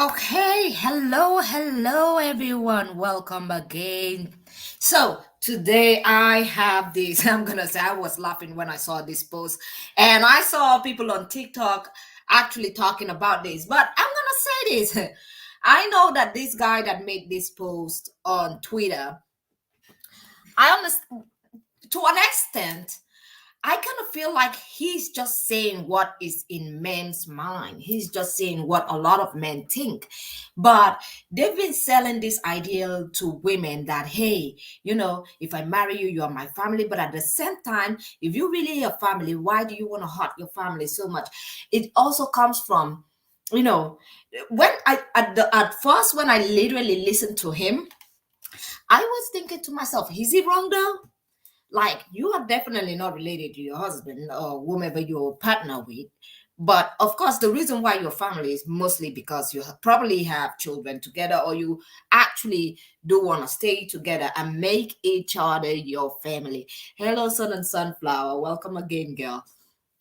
Okay, hello everyone. Welcome again. So, today I have this. I'm gonna say I was laughing when I saw this post, and I saw people on TikTok actually talking about this. But I'm gonna say this. I know that this guy that made this post on Twitter, I understand to an extent. I kind of feel like he's just saying what is in men's mind. He's just saying what a lot of men think. But they've been selling this ideal to women that, hey, if I marry you, you are my family. But at the same time, if you really are family, why do you want to hurt your family so much? It also comes from, you know, when at first when I literally listened to him, I was thinking to myself, is he wrong though? Like, you are definitely not related to your husband or whomever you're partner with. But of course, the reason why your family is mostly because you probably have children together, or you actually do want to stay together and make each other your family. Hello, sun and sunflower. Welcome again, girl.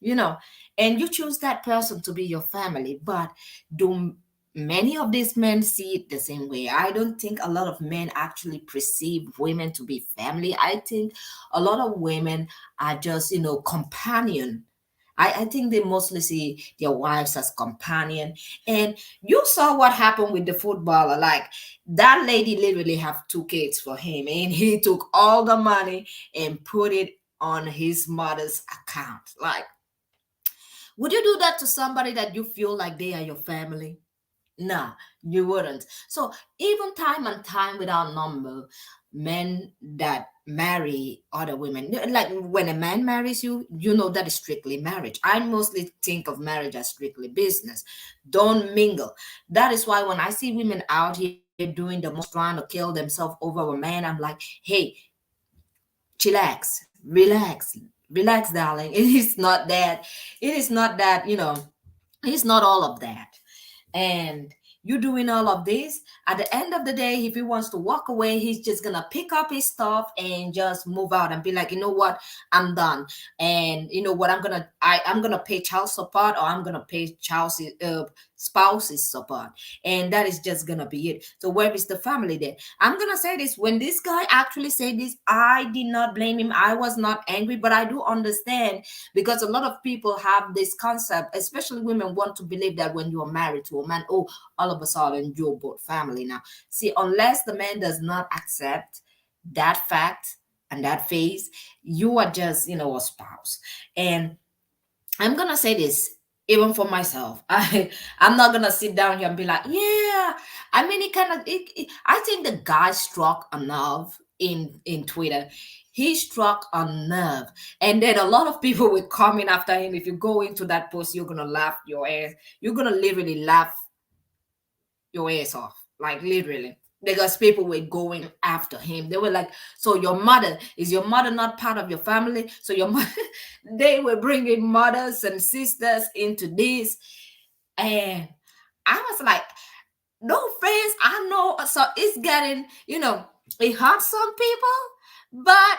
you know and you choose that person to be your family. But do many of these men see it the same way? I don't think a lot of men actually perceive women to be family. I think a lot of women are just companion. I think they mostly see their wives as companion. And you saw what happened with the footballer. Like, that lady literally have two kids for him, and he took all the money and put it on his mother's account. Like, would you do that to somebody that you feel like they are your family? Nah, you wouldn't. So even time and time without number, men that marry other women, like when a man marries you, that is strictly marriage. I mostly think of marriage as strictly business. Don't mingle. That is why when I see women out here doing the most, trying to kill themselves over a man, I'm like, hey, chillax, relax, darling. It is not that. It is not that. It's not all of that. And you doing all of this, at the end of the day, if he wants to walk away, he's just gonna pick up his stuff and just move out and be like, you know what, I'm done. And you know what, I'm gonna pay child support, or I'm gonna pay spouse's support, and that is just gonna be it. So where is the family then? I'm gonna say this: when this guy actually said this, I did not blame him. I was not angry, but I do understand, because a lot of people have this concept, especially women want to believe that when you're married to a man, oh, all of a sudden you're both family now. See, unless the man does not accept that fact and that phase, you are just, a spouse. And I'm gonna say this even for myself. I'm not gonna sit down here and be like, yeah. I mean, I think the guy struck a nerve in Twitter. He struck a nerve, and then a lot of people were coming after him. If you go into that post, you're gonna laugh your ass. You're gonna literally laugh your ass off, like literally, because people were going after him. They were like, so your mother not part of your family? So your mother, they were bringing mothers and sisters into this. And I was like, no offense, I know, so it's getting, it hurts some people, but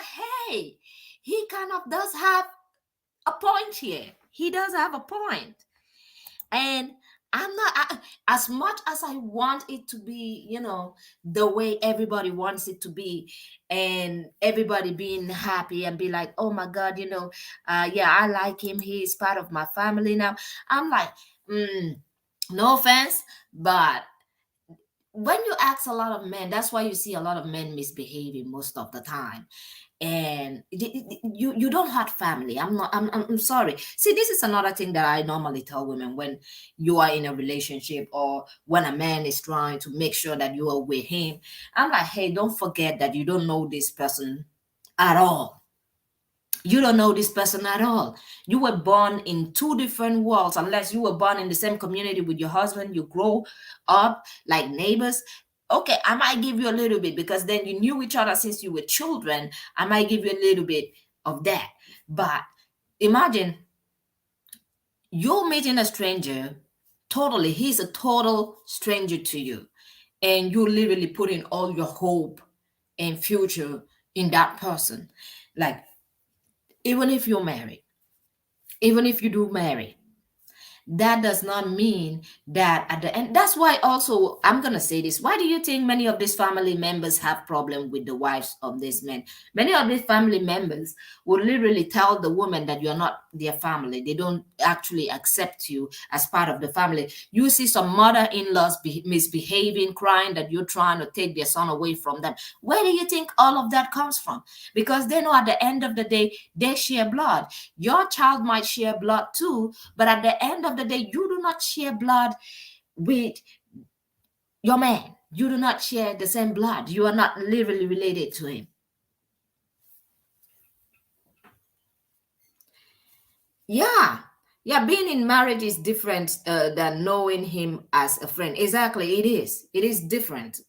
hey, he kind of does have a point here. He does have a point. And I'm not as much as I want it to be, the way everybody wants it to be, and everybody being happy and be like, oh my God, yeah, I like him, he's part of my family now. I'm like, mm, no offense, but when you ask a lot of men, that's why you see a lot of men misbehaving most of the time. And you don't have family. I'm sorry. See, this is another thing that I normally tell women when you are in a relationship, or when a man is trying to make sure that you are with him. I'm like, hey, don't forget that you don't know this person at all. You don't know this person at all. You were born in two different worlds. Unless you were born in the same community with your husband, you grow up like neighbors. Okay, I might give you a little bit, because then you knew each other since you were children. I might give you a little bit of that. But imagine you're meeting a stranger, totally, he's a total stranger to you, and you're literally putting all your hope and future in that person. Like, even if you're married, even if you do marry, that does not mean that at the end. That's why also I'm gonna say this. Why do you think many of these family members have problem with the wives of these men? Many of these family members will literally tell the woman that you're not their family. They don't actually accept you as part of the family. You see some mother-in-laws misbehaving, crying that you're trying to take their son away from them. Where do you think all of that comes from? Because they know at the end of the day they share blood. Your child might share blood too, but at the end of the day, you do not share blood with your man. You do not share the same blood. You are not literally related to him. Yeah. Yeah, being in marriage is different than knowing him as a friend. Exactly, it is. It is different.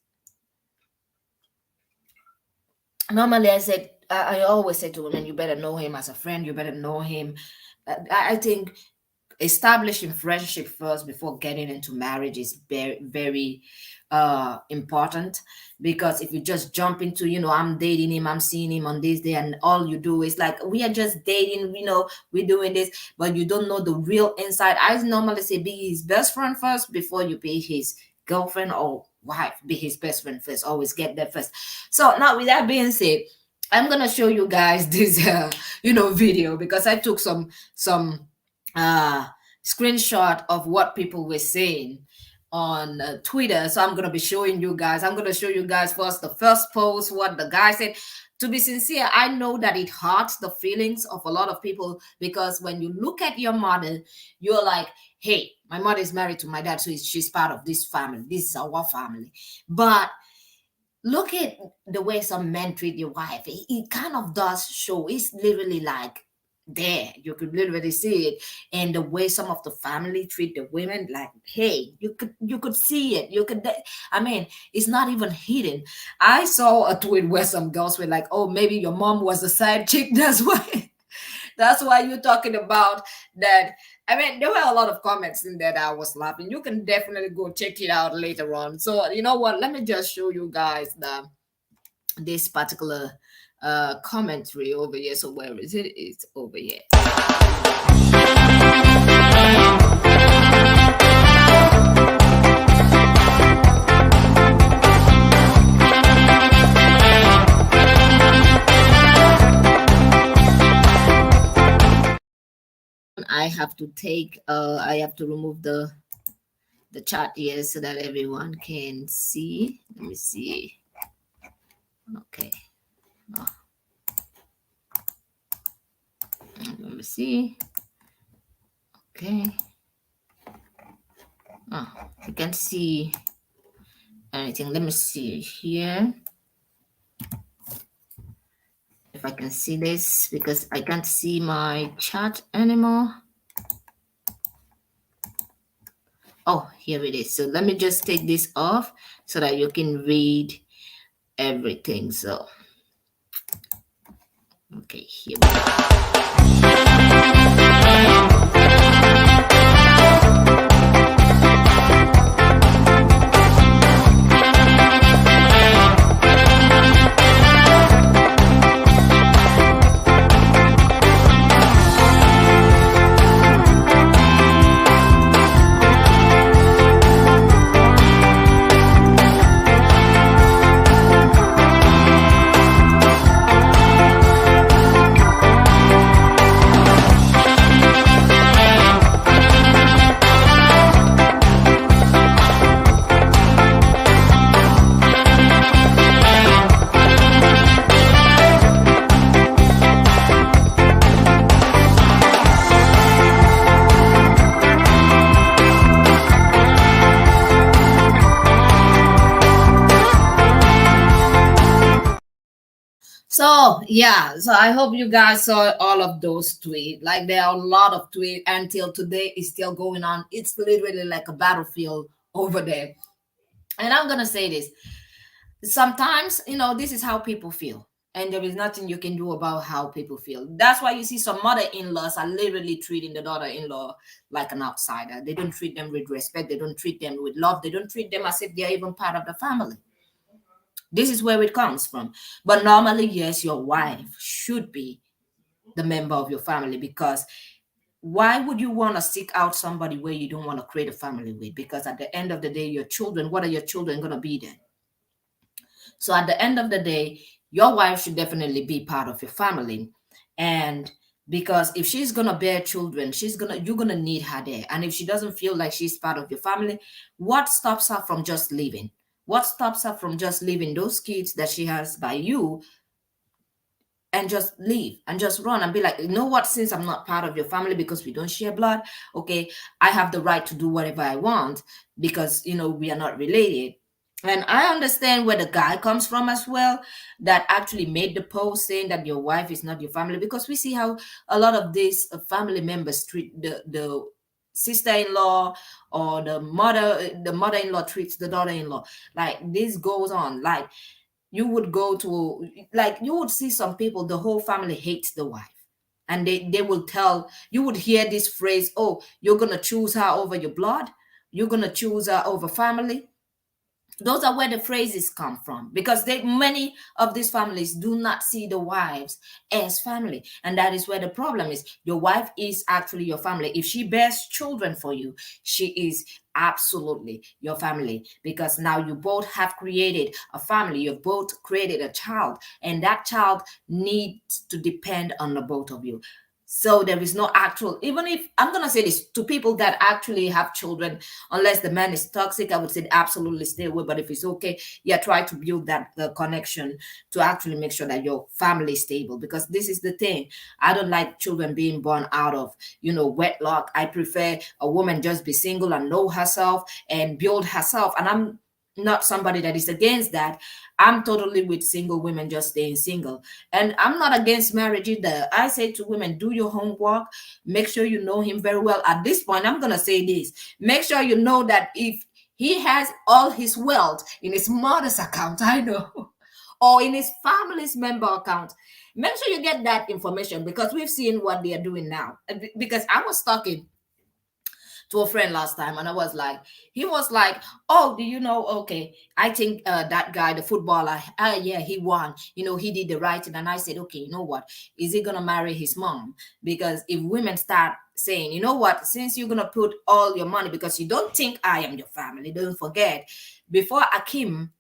Normally, I always say to women, you better know him as a friend. You better know him. I think establishing friendship first before getting into marriage is very very important, because if you just jump into, I'm dating him, I'm seeing him on this day, and all you do is like, we are just dating, we're doing this, but you don't know the real inside. I normally say be his best friend first before you be his girlfriend or wife. Be his best friend first. Always get that first. So now, with that being said, I'm gonna show you guys this video, because I took some uh screenshot of what people were saying on Twitter. So I'm going to be showing you guys. I'm going to show you guys first the first post, what the guy said. To be sincere, I know that it hurts the feelings of a lot of people, because when you look at your mother, you're like, hey, my mother is married to my dad, so she's part of this family. This is our family. But look at the way some men treat your wife. It kind of does show. It's literally like there. You could literally see it. And the way some of the family treat the women, like, hey, you could see it. I mean, it's not even hidden. I saw a tweet where some girls were like, oh, maybe your mom was a side chick. That's why you're talking about that. I mean, there were a lot of comments in there that I was laughing. You can definitely go check it out later on. So you know what? Let me just show you guys this particular commentary over here. So where is it? It's over here. I have to remove the chat here so that everyone can see. Let me see. Okay. Oh. Let me see. Okay. Oh, I can see anything. Let me see here if I can see this, because I can't see my chat anymore. Oh, here it is. So let me just take this off so that you can read everything. So okay, here we go. So yeah, so I hope you guys saw all of those tweets. Like, there are a lot of tweets until today is still going on. It's literally like a battlefield over there. And I'm gonna say this. Sometimes, this is how people feel. And there is nothing you can do about how people feel. That's why you see some mother-in-laws are literally treating the daughter-in-law like an outsider. They don't treat them with respect. They don't treat them with love. They don't treat them as if they're even part of the family. This is where it comes from. But normally, yes, your wife should be the member of your family, because why would you want to seek out somebody where you don't want to create a family with? Because at the end of the day, your children, what are your children going to be then? So at the end of the day, your wife should definitely be part of your family. And because if she's gonna bear children, you're gonna need her there. And if she doesn't feel like she's part of your family, what stops her from just leaving? What stops her from just leaving those kids that she has by you and just leave and just run and be like, you know what, since I'm not part of your family because we don't share blood, okay, I have the right to do whatever I want because, we are not related. And I understand where the guy comes from as well, that actually made the post saying that your wife is not your family, because we see how a lot of these family members treat the sister-in-law, or the mother-in-law treats the daughter-in-law. Like, this goes on. Like, you would see some people, the whole family hates the wife, and they will tell you, would hear this phrase, oh, you're gonna choose her over your blood, you're gonna choose her over family. Those are where the phrases come from, because many of these families do not see the wives as family, and that is where the problem is. Your wife is actually your family. If she bears children for you, she is absolutely your family, because now you both have created a family, you've both created a child, and that child needs to depend on the both of you. So there is no actual, even if I'm going to say this to people that actually have children, unless the man is toxic, I would say absolutely stay away. But if it's okay, yeah, try to build that the connection to actually make sure that your family is stable. Because this is the thing, I don't like children being born out of wedlock. I prefer a woman just be single and know herself and build herself. And I'm not somebody that is against that. I'm totally with single women just staying single. And I'm not against marriage either. I say to women, do your homework, make sure you know him very well. At this point, I'm going to say this: make sure you know that if he has all his wealth in his mother's account, I know, or in his family's member account, make sure you get that information, because we've seen what they are doing now. Because I was talking to a friend last time, and he was like, oh, do you know, okay, I think that guy, the footballer, yeah, he won, he did the right thing. And I said, okay, you know what, is he gonna marry his mom? Because if women start saying, you know what, since you're gonna put all your money, because you don't think I am your family, don't forget, before Akime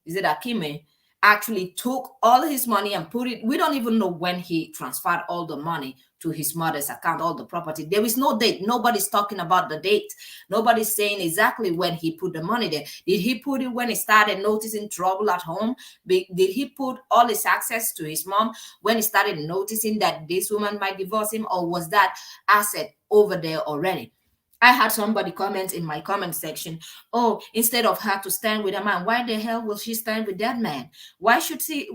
actually took all his money and put it, we don't even know when he transferred all the money to his mother's account, all the property. There is no date. Nobody's talking about the date. Nobody's saying exactly when he put the money there. Did he put it when he started noticing trouble at home? Did he put all his access to his mom when he started noticing that this woman might divorce him? Or was that asset over there already? I had somebody comment in my comment section, oh, instead of her to stand with a man, why the hell will she stand with that man? Why should she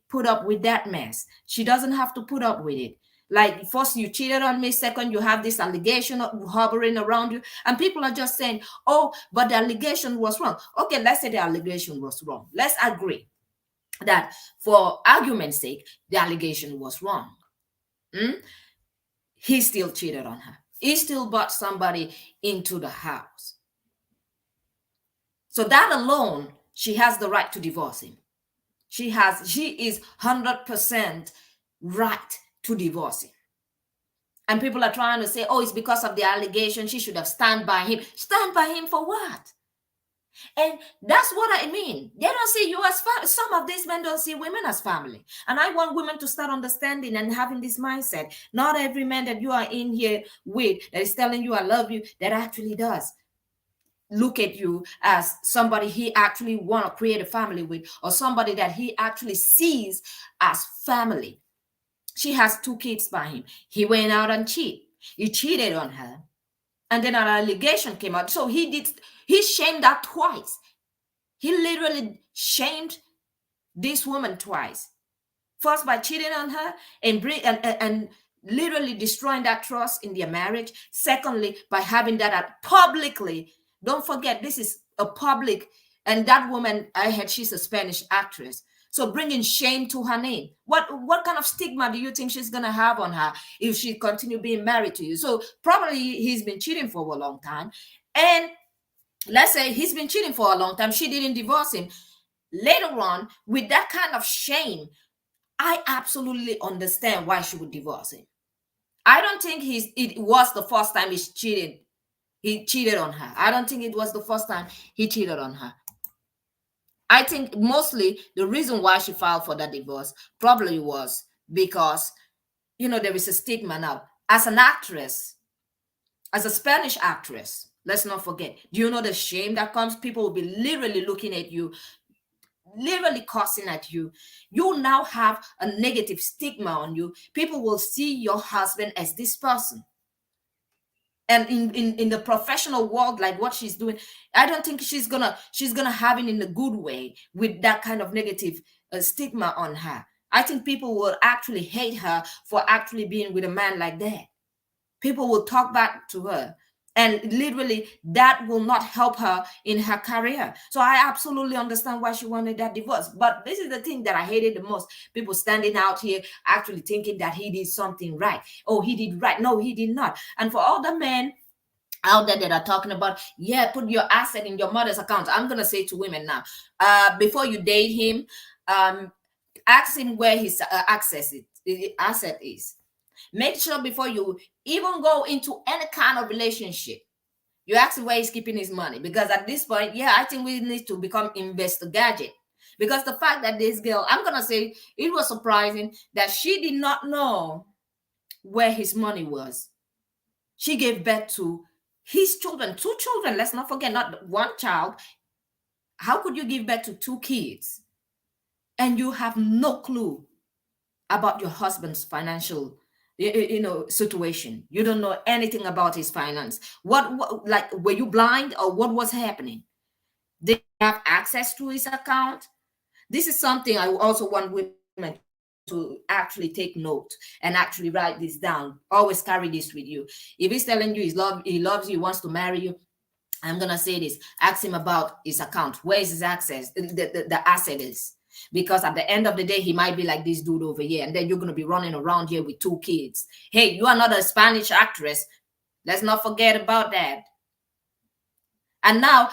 put up with that mess? She doesn't have to put up with it. Like, first you cheated on me, second you have this allegation hovering around you, and people are just saying, oh, but the allegation was wrong. Okay, let's say the allegation was wrong. Let's agree that, for argument's sake, the allegation was wrong. He still cheated on her. He still brought somebody into the house. So that alone, she has the right to divorce him. She is 100% right to divorce him. And people are trying to say, oh, it's because of the allegation, she should have stand by him. Stand by him for what? And that's what I mean. They don't see you as family. Some of these men don't see women as family. And I want women to start understanding and having this mindset. Not every man that you are in here with that is telling you I love you, that actually does look at you as somebody he actually want to create a family with, or somebody that he actually sees as family. She has 2 kids by him. He went out and he cheated on her, and then an allegation came out. So he shamed her twice. He literally shamed this woman twice. First by cheating on her and literally destroying that trust in their marriage. Secondly, by having that out publicly. Don't forget, this is a public, and that woman, I heard she's a Spanish actress. So bringing shame to her name. What kind of stigma do you think she's going to have on her if she continue being married to you? So probably he's been cheating for a long time. And let's say he's been cheating for a long time. She didn't divorce him. Later on, with that kind of shame, I absolutely understand why she would divorce him. I don't think it was the first time he cheated on her. I don't think it was the first time he cheated on her. I think mostly the reason why she filed for that divorce probably was because, there is a stigma now. As an actress, as a Spanish actress, let's not forget, do you know the shame that comes? People will be literally looking at you, literally cursing at you. You now have a negative stigma on you. People will see your husband as this person. And in the professional world, like what she's doing, I don't think she's gonna have it in a good way with that kind of negative stigma on her. I think people will actually hate her for actually being with a man like that. People will talk back to her, and literally that will not help her in her career. So I absolutely understand why she wanted that divorce. But this is the thing that I hated the most: people standing out here actually thinking that he did something right. Oh, he did right. No, he did not. And for all the men out there that are talking about, yeah, put your asset in your mother's account, I'm gonna say to women now, before you date him, ask him where his asset is. Make sure before you even go into any kind of relationship, you ask him where he's keeping his money. Because at this point, yeah, I think we need to become investor gadget. Because the fact that this girl, I'm gonna say, it was surprising that she did not know where his money was. She gave birth to his children, 2 children. Let's not forget, not one child. How could you give birth to 2 kids and you have no clue about your husband's financial situation? You don't know anything about his finance. What like, were you blind, or what was happening? They have access to his account. This is something I also want women to actually take note and actually write this down. Always carry this with you. If he's telling you he loves you, he wants to marry you, I'm gonna say this: ask him about his account. Where is his access? The asset is. Because at the end of the day, he might be like this dude over here, and then you're gonna be running around here with 2 kids. Hey, you are not a Spanish actress. Let's not forget about that. And now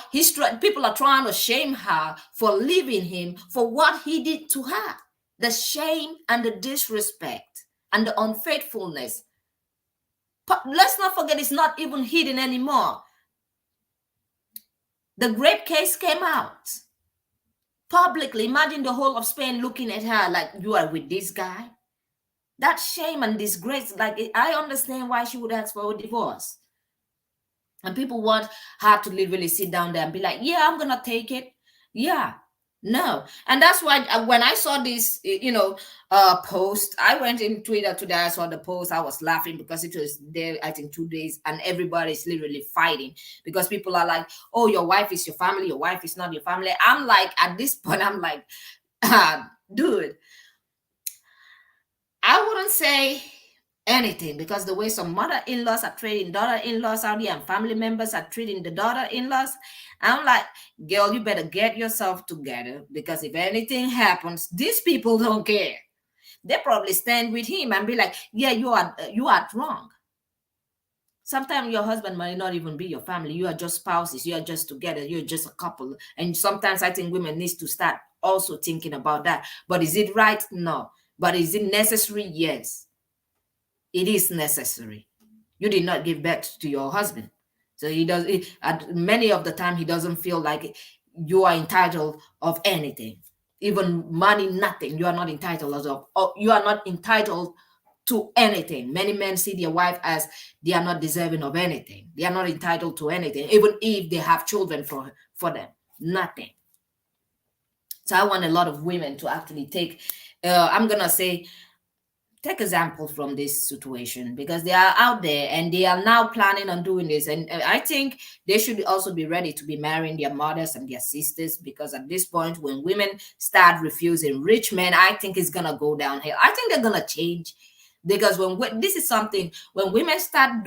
people are trying to shame her for leaving him for what he did to her. The shame and the disrespect and the unfaithfulness. But let's not forget, it's not even hidden anymore. The rape case came out publicly. Imagine the whole of Spain looking at her like, you are with this guy. That shame and disgrace, like, I understand why she would ask for a divorce. And people want her to literally sit down there and be like, yeah, I'm gonna take it. Yeah, no. And that's why when I saw this, post, I went in Twitter today, I saw the post, I was laughing because it was there, I think 2 days, and everybody's literally fighting because people are like, oh, your wife is your family, your wife is not your family. I'm like, at this point, I'm like, dude, I wouldn't say anything, because the way some mother-in-laws are treating daughter-in-laws out here and family members are treating the daughter-in-laws, I'm like, girl, you better get yourself together, because if anything happens, these people don't care. They probably stand with him and be like, yeah, you are wrong. Sometimes your husband might not even be your family. You are just spouses. You are just together. You're just a couple. And sometimes I think women need to start also thinking about that. But is it right? No. But is it necessary? Yes. It is necessary. You did not give birth to your husband. So many of the time, he doesn't feel like you are entitled of anything. Even money, nothing. You are not entitled you are not entitled to anything. Many men see their wife as they are not deserving of anything. They are not entitled to anything, even if they have children for them. Nothing. So I want a lot of women to actually take example from this situation, because they are out there and they are now planning on doing this. And I think they should also be ready to be marrying their mothers and their sisters, because at this point, when women start refusing rich men, I think it's gonna go downhill. I think they're gonna change, because this is something, when women start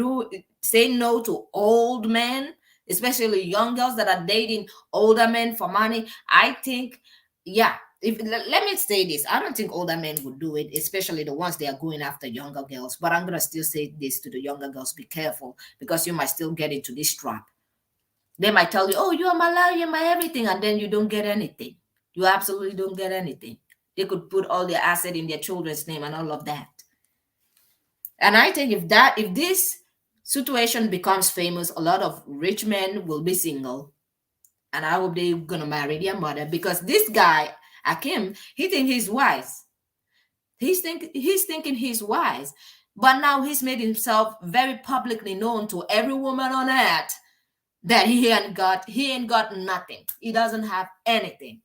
saying no to old men, especially young girls that are dating older men for money, I think, yeah, let me say this, I don't think older men would do it, especially the ones they are going after younger girls. But I'm gonna still say this to the younger girls: be careful, because you might still get into this trap. They might tell you, oh, you are my life, you're my everything, and then you don't get anything. You absolutely don't get anything. They could put all their asset in their children's name and all of that. And I think if this situation becomes famous, a lot of rich men will be single, and I hope they're gonna marry their mother, because this guy Akim, he think he's wise. He's thinking he's wise, but now he's made himself very publicly known to every woman on earth that he ain't got nothing. He doesn't have anything.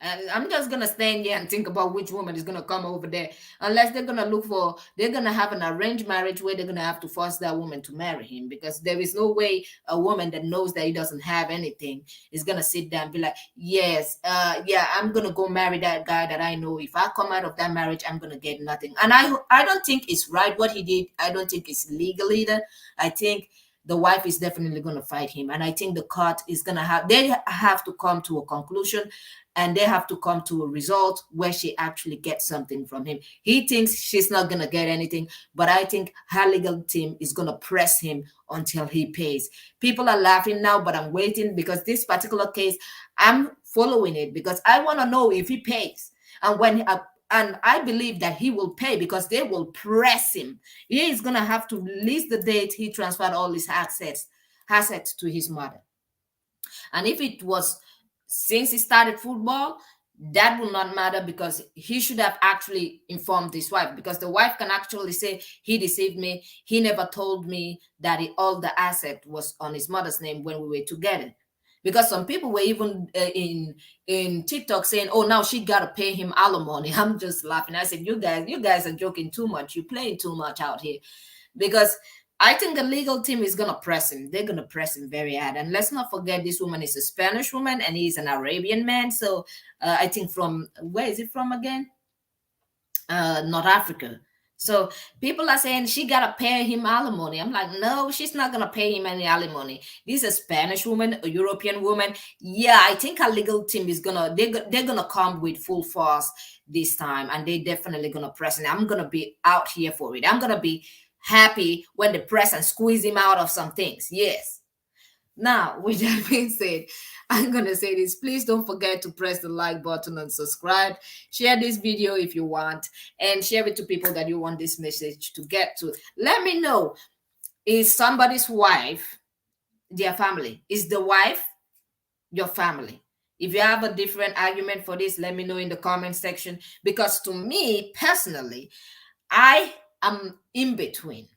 And I'm just gonna stand here and think about which woman is gonna come over there, unless they're gonna have an arranged marriage where they're gonna have to force that woman to marry him, because there is no way a woman that knows that he doesn't have anything is gonna sit down and be like, yes, yeah, I'm gonna go marry that guy that I know. If I come out of that marriage, I'm gonna get nothing. And I don't think it's right what he did. I don't think it's legal either. I think the wife is definitely going to fight him, and I think the court is going to have to come to a conclusion, and they have to come to a result where she actually gets something from him. He thinks she's not going to get anything, but I think her legal team is going to press him until he pays. People are laughing now, but I'm waiting, because this particular case, I'm following it because I want to know if he pays. And when and I believe that he will pay, because they will press him. He is going to have to list the date he transferred all his assets to his mother. And if it was since he started football, that will not matter, because he should have actually informed his wife, because the wife can actually say, he deceived me. He never told me that all the asset was on his mother's name when we were together. Because some people were even in TikTok saying, "Oh, now she gotta pay him alimony." I'm just laughing. I said, "You guys are joking too much. You're playing too much out here," because I think the legal team is gonna press him. They're gonna press him very hard. And let's not forget, this woman is a Spanish woman and he's an Arabian man. So I think from where is it from again? North Africa. So people are saying she gotta pay him alimony. I'm like, no, she's not gonna pay him any alimony. This is a Spanish woman, a European woman. Yeah, I think our legal team is they're gonna come with full force this time, and they definitely gonna press. And I'm gonna be out here for it. I'm gonna be happy when they press and squeeze him out of some things. Yes. Now, with that being said, I'm going to say this. Please don't forget to press the like button and subscribe. Share this video if you want, and share it to people that you want this message to get to. Let me know, is somebody's wife their family? Is the wife your family? If you have a different argument for this, let me know in the comment section, because to me personally, I am in between.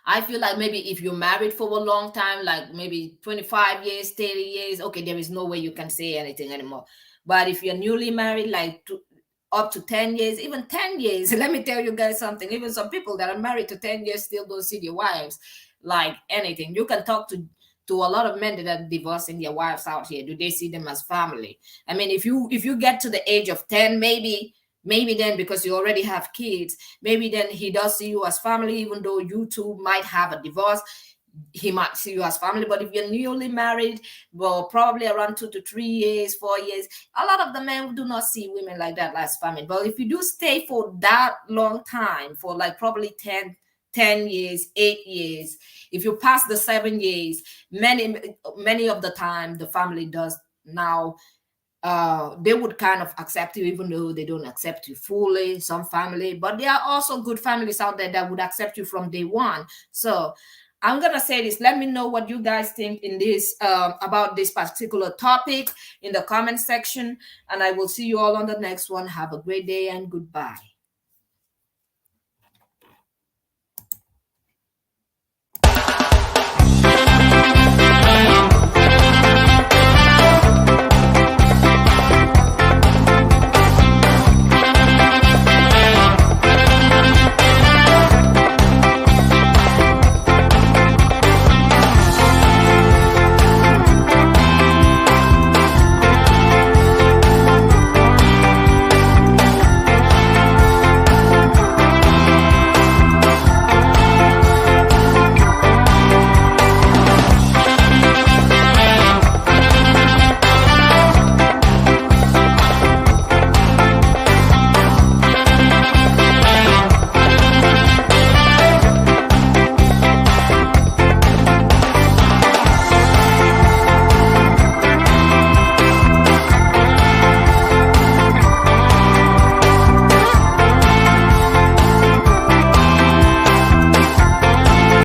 I feel like maybe if you're married for a long time, like maybe 25 years, 30 years, okay, there is no way you can say anything anymore. But if you're newly married, like up to 10 years, even 10 years, let me tell you guys something. Even some people that are married to 10 years still don't see their wives like anything. You can talk to a lot of men that are divorcing their wives out here. Do they see them as family? I mean, if you get to the age of 10, maybe then, because you already have kids, maybe then he does see you as family, even though you two might have a divorce. He might see you as family. But if you're newly married, well, probably around 2 to 3 years, 4 years, a lot of the men do not see women like that as family. But if you do stay for that long time, for like probably 10 years, 8 years, if you pass the 7 years, many of the time the family does now, they would kind of accept you, even though they don't accept you fully, some family. But there are also good families out there that would accept you from day one. So I'm gonna say this. Let me know what you guys think in this about this particular topic in the comment section, and I will see you all on the next one. Have a great day and goodbye.